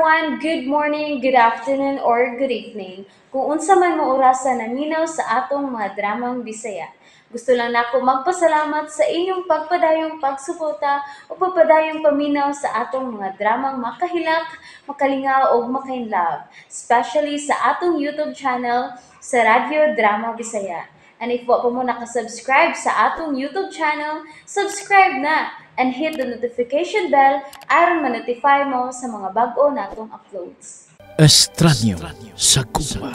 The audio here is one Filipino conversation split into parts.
everyone, good morning, good afternoon, or good evening. Kung unsa man mo orasan naminaw sa atong mga dramang Bisaya. Gusto lang nako magpasalamat sa inyong pagpadayong pagsuporta o pagpadayong paminaw sa atong mga dramang makahilak, makalingaw o makainlove, especially sa atong YouTube channel sa Radyo Drama Bisaya. And if wa pa mo nakasubscribe sa atong YouTube channel, subscribe na and hit the notification bell aron ma-notify mo sa mga bag-o natong uploads. Estranyo sa Cuba.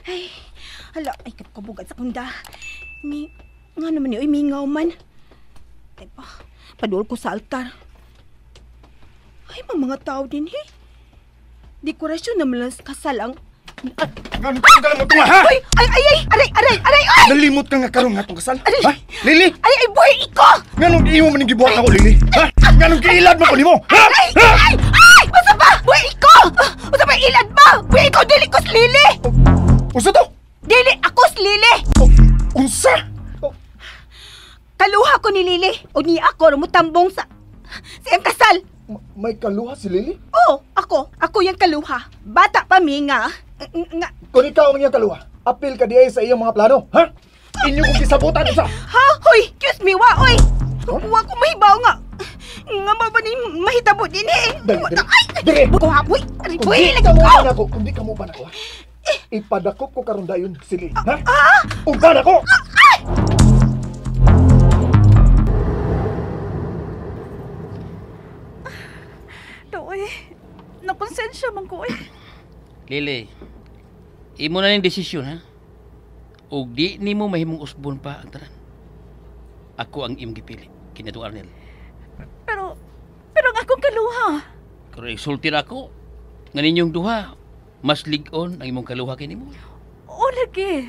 Ay, hala, ay kabugad sa kunda. Nga naman ni, mingaw man. Ay pa, padul ko sa altar. Ay, mga tao din, he. Dekorasyon naman lang kasalang. Ganun mo ito nga, ha? Ay! Aray! Nalimot ka nga karong nga itong kasal? Ha? Lili? Ay, buhay iko! Ganun iyo man yung gibuhat ako, Lili? Ha? Ganun kiilad mo ko ni mo? Ha? Ay! Usa ba? Buhay iko! Usa ba ilad ba? Buhay iko, dili ko slili! Unsa to? Dili ako slili! Unsa? Kaluha ko ni Lili. O ni ako, rumutambong sa siyang kasal. May kaluha si Lili? Oo, ako yung kaluha. Bata pa mi nga. Kung ikaw ang iyong kaluha, apil ka diay sa iyong mga plano, ha? Inyo kong kisabutan, unsa? Ha? Hoy, excuse me, wa, oy! Huwag ko mahibaw nga. Nga ba ni mahitabo din eh. Dire! Buko ha, uy! Kung di ka mo ba nako, kung di ka mo ba nako, ipadakop ko karon dayon si Lili, ha? Uban ako! Doy, nakonsensya man ko eh. Lili, imo na ning desisyon, ha? Og di nimo mahimong usbon pa ang tanan. Ako ang imong gipili, kinato Arnel. Pero ang akong kaluha. Pero isulti na ako nga ninyong duha mas lig-on ang imong kaluha kini mo. O lagi.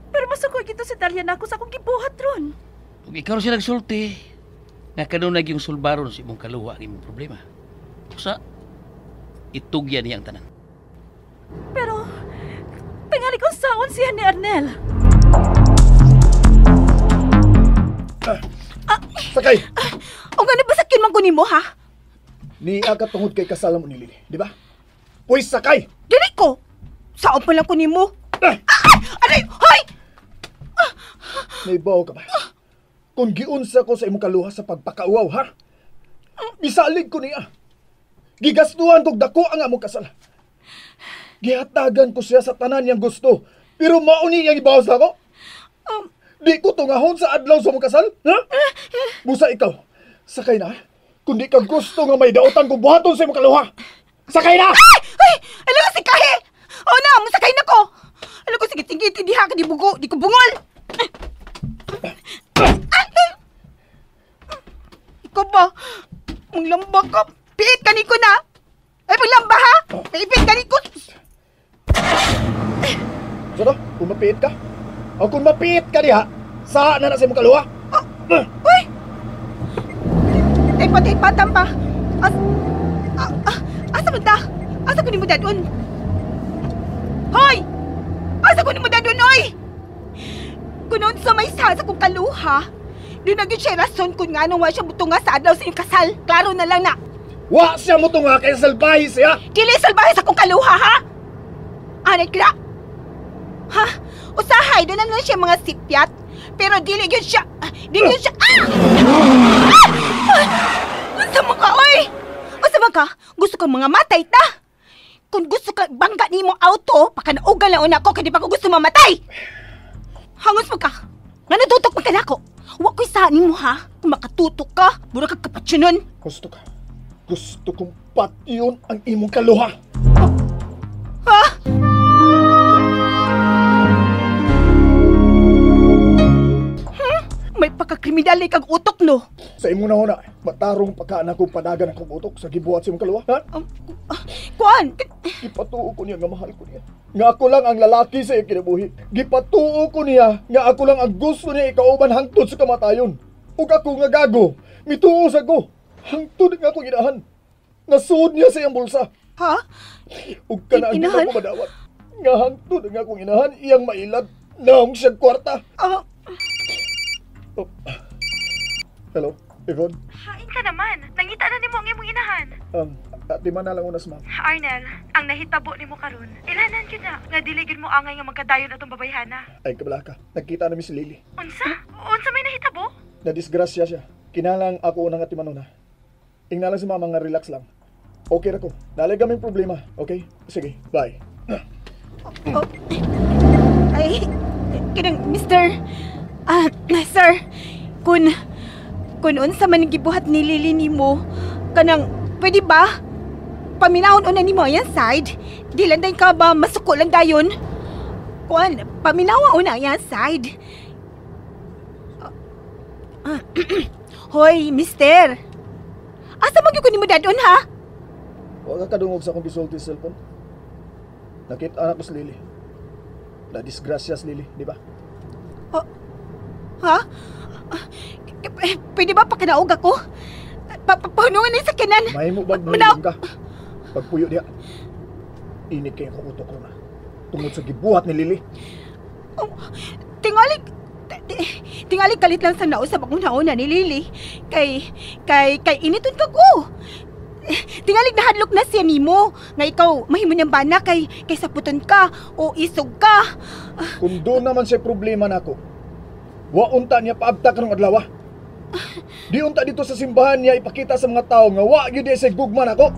Pero masukoy kita sa talyan ako sa akong gibuhat ron. Ug ikaw sila nagsulti nga kanunay yung sulbaron sa imong kaluha ang imong problema. Usa itugyan niya ang tanan. Pero tingali kong saon siya ni Arnel. Sakay! O nga nabasakin man ko ni mo, ha? Ni aga tungod kay kasal mo ni Lili, di ba? Uy, sakay! Dili ko! Saon pa lang ko ni mo? Aray! Hoy! Naibaw ka ba? Kung giunsa ko sa imong kaluha sa pagpakauaw, ha? Bisalig ko niya. Gigastuhan kog dako ang among kasal. Gihatagan ko siya sa tanan niyang gusto. Pero mauni niyang ibawas na ako? Di ko tungahon sa adlaw sa mong kasal, ha? Busa ikaw, sakay na. Kung di ka gusto nga may daotan kong buhaton sa imong kaluha, sakay na! Ay! Alam ka si Kahe! O na, masakay na ko! Alam ko, sige, di ha ka di bugo, di ko bungol! Ikaw ba? Manglamba ka, piit ka ni ko na! Ay, manglamba ha! Naipit ka ni ko! So kung mapiit ka? O kung mapiit ka diha, saan na sa imong kaluha? Uy! Ay, patay-patang pa! Asa mo ta? Asa ko ni mo dadun? Hoy! Asa ko ni mo dadun, oy! Kunon sa may sa kong kaluha, di na gyud siya rason kung nga nung wa siya butunga sa adlaw sa iyong kasal. Klaro na lang na. Wa siya mo tunga kay salbahi siya! Dili salbahe sa kong kaluha, ha? Anay kira? Ha? Usahay, doon na lang siya mga sipyat. Pero dili gyud siya. Dili gyud siya. Unsa man ka, oy? Unsa man ka? Gusto ka mga matay ta? Kung gusto ka bangga ni mo auto, pakanaugan lang una ko kaya di pa ko gusto mamatay. Hangos mo ka. Nga natutok mo ka na ako. Huwag ko'y saan mo, ha? Kung makatutok ka, mura kang kapatsyonon. Gusto ka? Gusto kong patyon ang imong kaluha. Ha? May pagkakriminal kang utok, no? Sa imong nahuna, matarong pagkaan akong panagan akong utok sa gibuhat sa imong kaluha, ha? Kuan? Gipatuo ko niya nga mahal ko niya. Nga ako lang ang lalaki sa iyong kinabuhi. Gipatuo ko niya nga ako lang ang gusto niya ikauban hangtod sa kamatayon. Ug ako nga gago, mituos ako. Hangtod nga akong inahan. Nasuod niya sa iyang bulsa. Ha? Ug kana ang Inahan? ginawa ko madawat. Nga hangtod nga akong inahan iyang mailad. Naong siyang kwarta. Oh. Hello, Yvonne? Hain ka naman. Nangita na na nimo ang imong inahan? Di man na lang unas, ma'am. Arnel, ang nahitabo nimo karon. Ilanan gyud na nga dili gyud mo angay nga magkadayon atong babayhana. Ay, kabala ka. Nagkita na mi si Lily. Unsa may nahitabo? Nadisgrasya siya. Kinalang ako unang atimanuna. Ingna lang si mama nga relax lang. Okay ra ko. Nalay kaming problema. Okay? Sige, bye. Oh. Ay, kinang Mr. Sir, kun unsa man gibuhat ni Lily nimo, kanang pwede ba paminahon una nimo yan side? Di lang day ka ba masuko lang dayon? Kuan, paminawa una yan side. Hoy, mister. Asa magyud ko nimo dadon ha? Huwag ka kadungog sa akong gisulti sa cellphone. Nakita anak ko si Lily. Na-disgrasya si Lily, di ba? Ha? Pwede ba pakinaog ako? Papunungan na yung sakyanan. May mo bag nalilong ka. Pagpuyo diya. Init kayo ko utok ko na. Tungod sa gibuhat ni Lily. Tingali kalit lang sa nausap akong nauna ni Lily. Kay initon ka ko. Tingalig nahadlok na siya nimo nga ikaw mahimo niyang bana kay saputon ka o isog ka. Kung doon naman siya problema nako. Wa unta niya paabta karong adlaw. Di unta dito sa simbahan niya ipakita sa mga tao nga wa gyud siya gugma nako.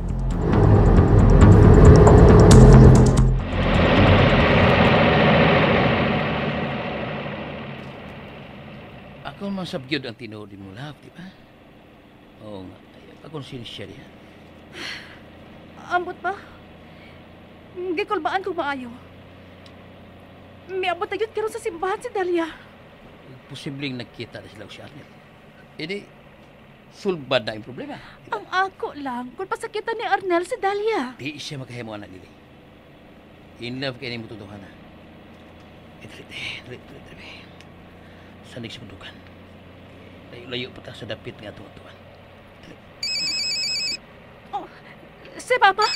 Ako man sabgyod ang tinuod mo love, di ba? Oo nga. Ako sinisya niya. Ambot ba? Gikulbaan ko maayo. May abot na yun karon sa simbahan si Dalia. Posibleng nagkita na sila si Arnel. Hindi, sulbad na yung problema. Ang ako lang, kung pasakitan ni Arnel si Dalia. Di siya magkahimo anak nila. In love kayo ni mo tutuhan na. Dali. Sanig sa mundukan. Layo-layo pa ta sa dapit nga tuwan-tuwan. Oh, si Papa?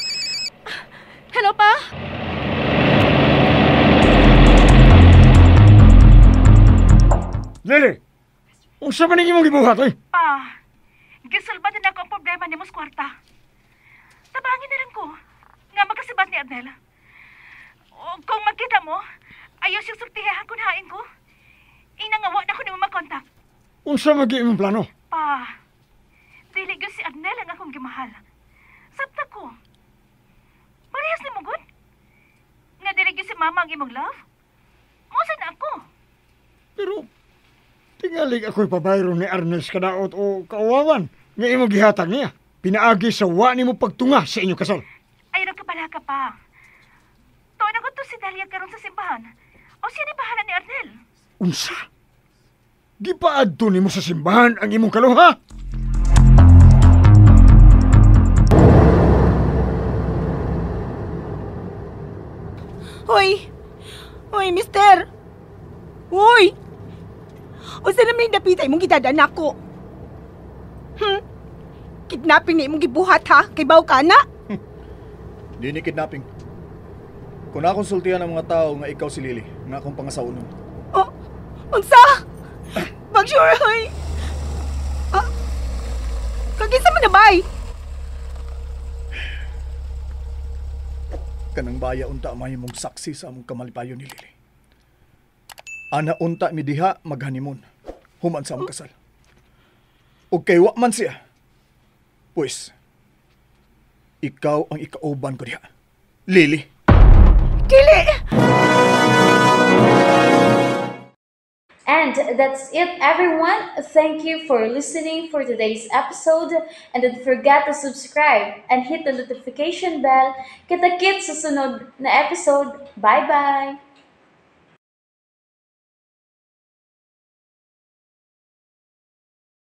Hello, Pa? Lili, unsa man imong gibuhat oy? Pa, gisulbad na ako ang problema ni mo sa kwarta. Tabangin na lang ko nga magkasibat ni Arnel. O kung magkita mo, ayaw siyang sultihan kung hain ko. Inangawa na ko ni mo makontak. Unsa magi imong plano? Pa, dili gyud si Arnel ang akong gimahal. Sabta ko. Parehas ni mo gud. Nga dili gyud si Mama ang imong love. Mosa na ako. Pero tingalig ako'y pabayro ni Ernest kadaot o kauwawan nga imong gihatag niya. Pinaagi sa wa nimo pagtunga sa inyo kasal. Ay, nagkabala ka pa. Tuwa na ko to si Dalia karon sa simbahan. O siya ni bahala ni Arnel. Unsa? Di pa adto nimo sa simbahan ang imong kaluha? Hoy, mister. Hoy! O saan naman yung napitay mong gitadaan ako? Kidnapping na imong gibuhat ha? Kay baw ka na? Di ni kidnapping. Kung nakonsultihan ang mga tao nga ikaw si Lily, nga akong pangasawa nun. Oh, unsa? Mag-sure, hoy. Kagisa mo na bay? Kanang baya unta mahimong saksi sa among kamalipayon ni Lily. Ana unta mi diha maghanimon. Human sa among kasal. O kay wa man siya. Pues, ikaw ang ikauban ko diha. Lily. Kili! And that's it, everyone. Thank you for listening for today's episode. And don't forget to subscribe and hit the notification bell. Kita-kits sa sunod na episode. Bye-bye!